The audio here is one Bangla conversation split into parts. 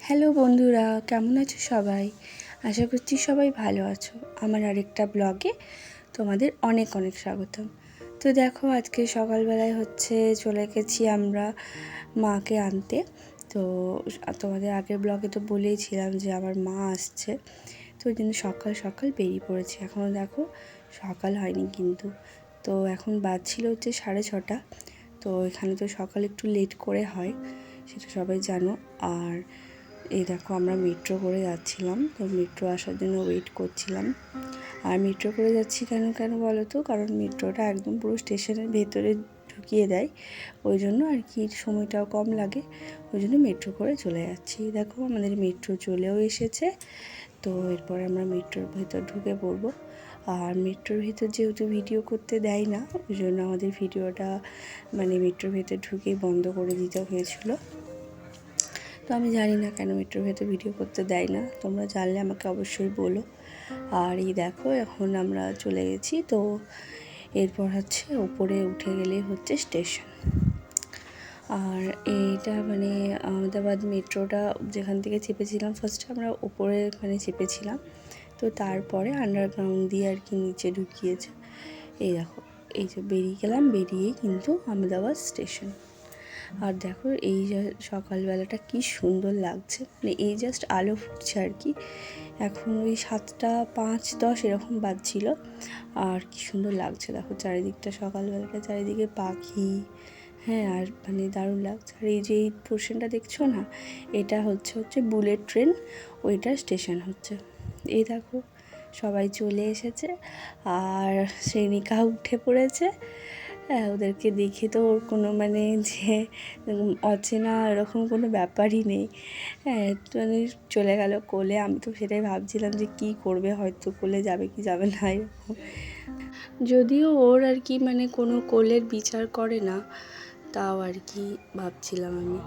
হ্যালো বন্ধুরা, কেমন আছো সবাই? আশা করছি সবাই ভালো আছো। আমার আরেকটা ব্লগে তোমাদের অনেক অনেক স্বাগতম। তো দেখো, আজকে সকালবেলায় চলে গেছি আমরা মাকে আনতে। তো তোমাদের আগের ব্লগে তো বলেইছিলাম যে আমার মা আসছে, তো ওই জন্য সকাল সকাল বেরিয়ে পড়েছি। এখনও দেখো সকাল হয়নি কিন্তু। তো এখন বাজছিল 6:30। তো এখানে তো সকাল একটু লেট করে হয়, সেটা সবাই জানো। আর এই দেখো, আমরা মেট্রো করে যাচ্ছিলাম, তো মেট্রো আসার জন্য ওয়েট করছিলাম। আর মেট্রো করে যাচ্ছি কেন বলো তো, কারণ মেট্রোটা একদম পুরো স্টেশনের ভেতরে ঢুকিয়ে দেয়, ওই জন্য আর কি সময়টাও কম লাগে, ওই জন্য মেট্রো করে চলে যাচ্ছি। দেখো আমাদের মেট্রো চলেও এসেছে। তো এরপর আমরা মেট্রোর ভেতর ঢুকে পড়বো। আর মেট্রোর ভেতর যেহেতু ভিডিও করতে দেয় না, ওই জন্য আমাদের ভিডিওটা মেট্রোর ভেতর ঢুকেই বন্ধ করে দিতে হয়েছিল। তো আমি জানি না কেন মেট্রোর ভেতর ভিডিও করতে দেয় না, তোমরা জানলে আমাকে অবশ্যই বলো। আর এই দেখো, এখন আমরা চলে গেছি। তো এরপর ওপরে উঠে গেলে স্টেশন। আর এইটা আহমেদাবাদ মেট্রোটা যেখান থেকে চেপেছিলাম, ফার্স্টে আমরা ওপরে চেপেছিলাম, তো তারপরে আন্ডারগ্রাউন্ড দিয়ে আর কি নিচে ঢুকিয়েছে। এই দেখো, এই যে বেরিয়ে গেলাম, বেরিয়েই কিন্তু আহমেদাবাদ স্টেশন। আর দেখো এই যে সকালবেলাটা কি সুন্দর লাগছে, এই জাস্ট আলো ফুটছে আর কি। এখন ওই 7:05-10 এরকম বাজছিল। আর কি সুন্দর লাগছে দেখো চারিদিকটা, সকালবেলাটা চারিদিকে পাখি। হ্যাঁ, আর দারুণ লাগছে। আর এই যে এই পোর্শনটা দেখছো না, এটা হচ্ছে বুলেট ট্রেন, ওইটার স্টেশন হচ্ছে। এই দেখো সবাই চলে এসেছে, আর শ্রেণিকা উঠে পড়েছে। হ্যাঁ, ওদেরকে দেখে তো ওর কোনো যে অচেনা এরকম কোনো ব্যাপারই নেই। হ্যাঁ, চলে গেল কোলে। আমি তো সেটাই ভাবছিলাম যে কী করবে, হয়তো কোলে যাবে কি যাবে না এরকম। যদিও ওর আর কি কোনো কোলের বিচার করে না, তাও আর কি ভাবছিলাম আমি।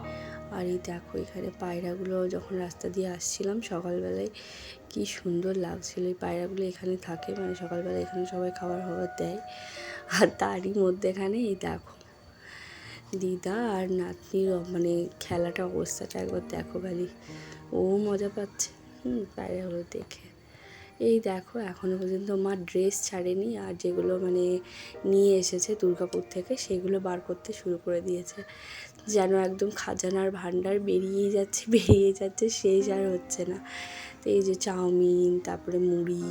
আর এই দেখো এখানে পায়রাগুলো যখন রাস্তা দিয়ে আসছিলাম সকালবেলায়, কি সুন্দর লাগছিল। এই পায়রাগুলো এখানে থাকে, সকালবেলা এখানে সবাই খাবার দেয়। আর তারই মধ্যেখানে এই দেখো দিদা আর নাতনির খেলাটা, অবস্থাটা একবার দেখো খালি। ও মজা পাচ্ছে পায়রাগুলো দেখে। এই দেখো এখনও পর্যন্ত মা ড্রেস ছাড়েনি, আর যেগুলো নিয়ে এসেছে দুর্গাপুর থেকে সেগুলো বার করতে শুরু করে দিয়েছে। যেন একদম খাজানার ভাণ্ডার বেরিয়েই যাচ্ছে, শেষ আর হচ্ছে না। তো এই যে চাউমিন, তারপরে মুড়ি,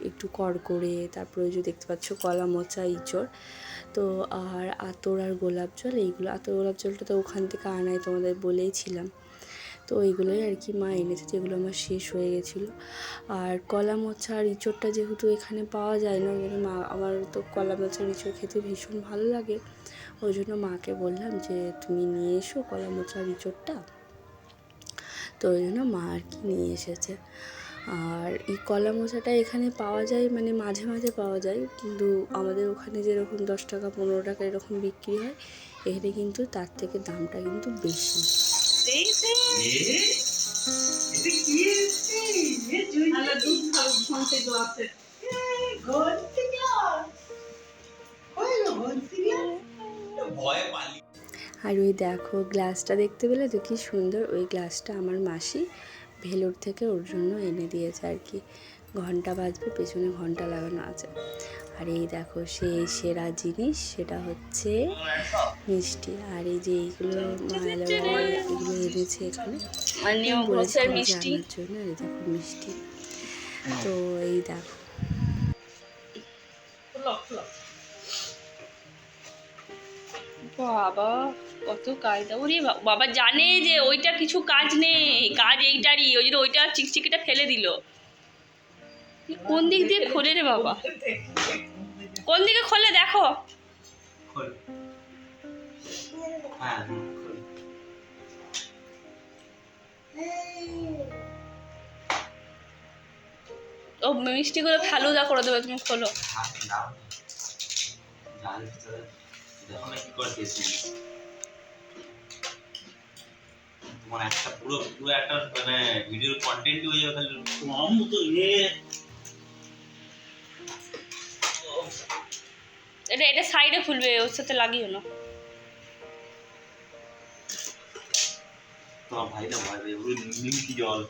একটু করকরে, তারপরে ওই যে দেখতে পাচ্ছ কলা মোচা, ইঁচড়, তো আর আতর আর গোলাপ জল। এইগুলো আতর গোলাপ জলটা তো ওখান থেকে আনাই তোমাদের বলেইছিলাম। তো এইগুলোই আর কি মা এনেছে, যেগুলো আমার শেষ হয়ে গেছিলো। আর কলা মোচা আর ইঁচড়টা যেহেতু এখানে পাওয়া যায় না, ওই জন্য আমার তো কলা মোচার ইঁচড় খেতে ভীষণ ভালো লাগে, ওই জন্য মাকে বললাম যে তুমি নিয়ে এসো কলা মোচার ইঁচড়টা। তো ওই জন্য মা আর কি নিয়ে এসেছে। আর এই কলা মোচাটা এখানে পাওয়া যায়, মাঝে মাঝে পাওয়া যায়, কিন্তু আমাদের ওখানে যেরকম 10 টাকা 15 টাকা এরকম বিক্রি হয়, এখানে কিন্তু তার থেকে দামটা কিন্তু বেশি। আর ওই দেখো গ্লাসটা দেখতে পেলে তো কি সুন্দর, ওই গ্লাসটা আমার মাসি ভেলোর থেকে ওর জন্য এনে দিয়েছে আর কি। ঘন্টা বাজবে, পেছনে ঘন্টা লাগানো আছে। আর এই দেখো সেই সেরা জিনিস, সেটা হচ্ছে মিষ্টি। আর এই যে এইগুলো এগুলো এনেছে এখানে রান্নার জন্য। আর এই দেখো মিষ্টি, তো এই দেখো বাবা কত কায়দা। ওরে বাবা জানে যে ওইটা কিছু কাজ নেই, কাজ এইটারই, ওই জন্য ওইটা চিকচিকিটা ফেলে দিল। কোন দিক দিয়ে খোলে রে বাবা, কোন দিকে খোলে দেখো। ও মিষ্টিগুলো ফালুদা করে দেবে, তুমি খোলো। তোমার একটা পুরো একটা ভিডিওর কন্টেন্ট হয়ে যাবে খালি তোমার মতো এটা সাইডে খুলবে, ওর সাথে লাগিও না। তোমার ভাইটা ভয় পেয়ে পুরো নিমকি জল।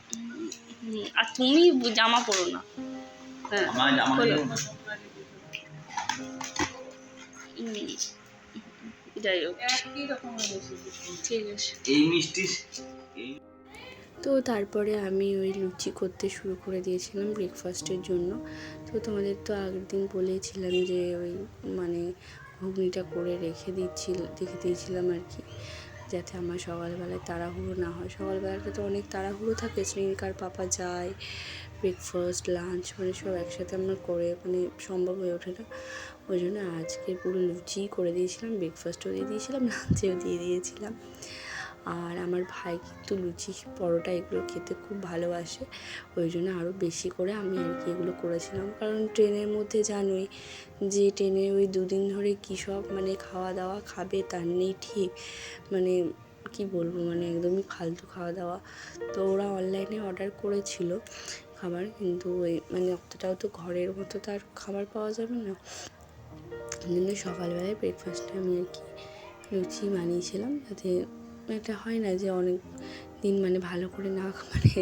আর তুমি জামা পরো না। হ্যাঁ আমার জামা খোলো। নেই। যাই হোক ঠিক আছে। এই মিষ্টি তো তারপরে আমি ওই লুচি করতে শুরু করে দিয়েছিলাম ব্রেকফাস্টের জন্য। তো তোমাদের তো আগের দিন বলেছিলাম যে ওই মানে ঘুগনিটা করে রেখে দিয়েছিলাম আর কি, যাতে আমার সকালবেলায় তাড়াহুড়ো না হয়। সকালবেলাটা তো অনেক তাড়াহুড়ো থাকে, শ্রীনিকার পাপা যায়, ব্রেকফাস্ট লাঞ্চ মানে সব একসাথে আমার করে মানে সম্ভব হয়ে ওঠে না। ওই জন্য আজকে পুরো লুচিই করে দিয়েছিলাম, ব্রেকফাস্টও দিয়ে দিয়েছিলাম, লাঞ্চেও দিয়ে দিয়েছিলাম। আর আমার ভাই কিন্তু লুচি পরোটা এগুলো খেতে খুব ভালোবাসে, ওই জন্য আরও বেশি করে আমি আর কি এগুলো করেছিলাম। কারণ ট্রেনের মধ্যে জানোই যে ট্রেনে ওই 2 দিন ধরে কী সব মানে খাওয়া দাওয়া খাবে তার নেই ঠিক, মানে কি বলবো, মানে একদমই ফালতু খাওয়া দাওয়া। তো ওরা অনলাইনে অর্ডার করেছিল খাবার, কিন্তু ওই মানে অতটাও তো ঘরের মতো তার খাবার পাওয়া যাবে না। জন্য সকালবেলায় ব্রেকফাস্টে আমি আর কি লুচি বানিয়েছিলাম, যাতে এটা হয় না যে অনেক দিন মানে ভালো করে না মানে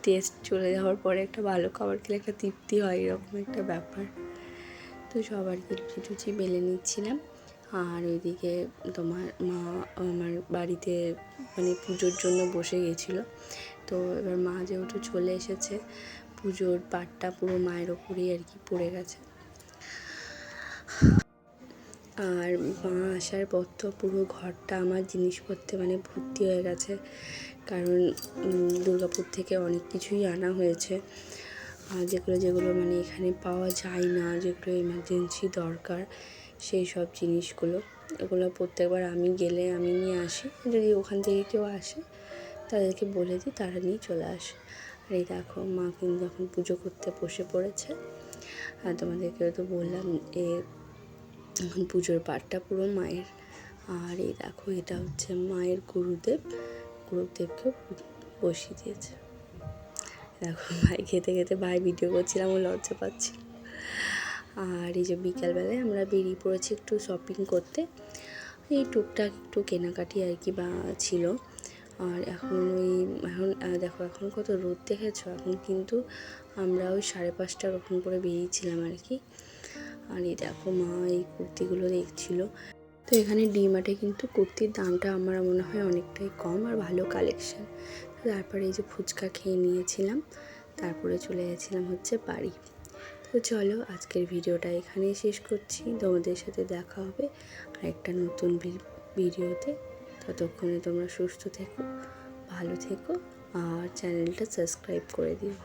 টেস্ট চলে যাওয়ার পরে একটা ভালো খাবার খেলে একটা তৃপ্তি হয়, এরকম একটা ব্যাপার। তো সবার কি লুচি টুচি বেলে নিচ্ছিলাম। আর ওইদিকে তোমার মা আমার বাড়িতে মানে পুজোর জন্য বসে গেছিলো। তো এবার মা যেহেতু চলে এসেছে, পুজোর পাটটা পুরো মায়ের ওপরেই আর কি পড়ে গেছে। আর মা আসার পর তো পুরো ঘরটা আমার জিনিসপত্রে মানে ভর্তি হয়ে গেছে, কারণ দুর্গাপুর থেকে অনেক কিছুই আনা হয়েছে, আর যেগুলো মানে এখানে পাওয়া যায় না, যেগুলো এমার্জেন্সি দরকার সেই সব জিনিসগুলো। এগুলো প্রত্যেকবার আমি গেলে আমি নিয়ে আসি, যদি ওখান থেকে কেউ আসে তাদেরকে বলে দিই, তারা নিয়ে চলে আসে। আর এই দেখো মা কিন্তু এখন পুজো করতে বসে পড়েছে। আর তোমাদেরকেও তো বললাম এখন পুজোর পাঠটা পুরো মায়ের। আর এই দেখো এটা হচ্ছে মায়ের গুরুদেবকেও বসিয়ে দিয়েছে। দেখো ভাই খেতে খেতে ভাই ভিডিও করছিলাম, ও লজ্জা পাচ্ছিল। আর এই যে বিকালবেলায় আমরা বেরিয়ে পড়েছি একটু শপিং করতে, এই টুকটাক একটু কেনাকাটি আর কি বা ছিল। আর এখন দেখো এখন কত রোদ দেখেছো, এখন কিন্তু আমরা ওই 5:30 ওরকম করে বেরিয়েছিলাম আর কি। আর এই দেখো মা এই কুর্তিগুলো দেখছিল। তো এখানে ডিমার্টে কিন্তু কুর্তির দামটা আমার মনে হয় অনেকটাই কম আর ভালো কালেকশান। তারপরে এই যে ফুচকা খেয়ে নিয়েছিলাম, তারপরে চলে গেছিলাম হচ্ছে বাড়ি। তো চলো আজকের ভিডিওটা এখানেই শেষ করছি, তোমাদের সাথে দেখা হবে আরেকটা নতুন ভিডিওতে। ততক্ষণে তোমরা সুস্থ থেকো, ভালো থেকো, আর চ্যানেলটা সাবস্ক্রাইব করে দিও।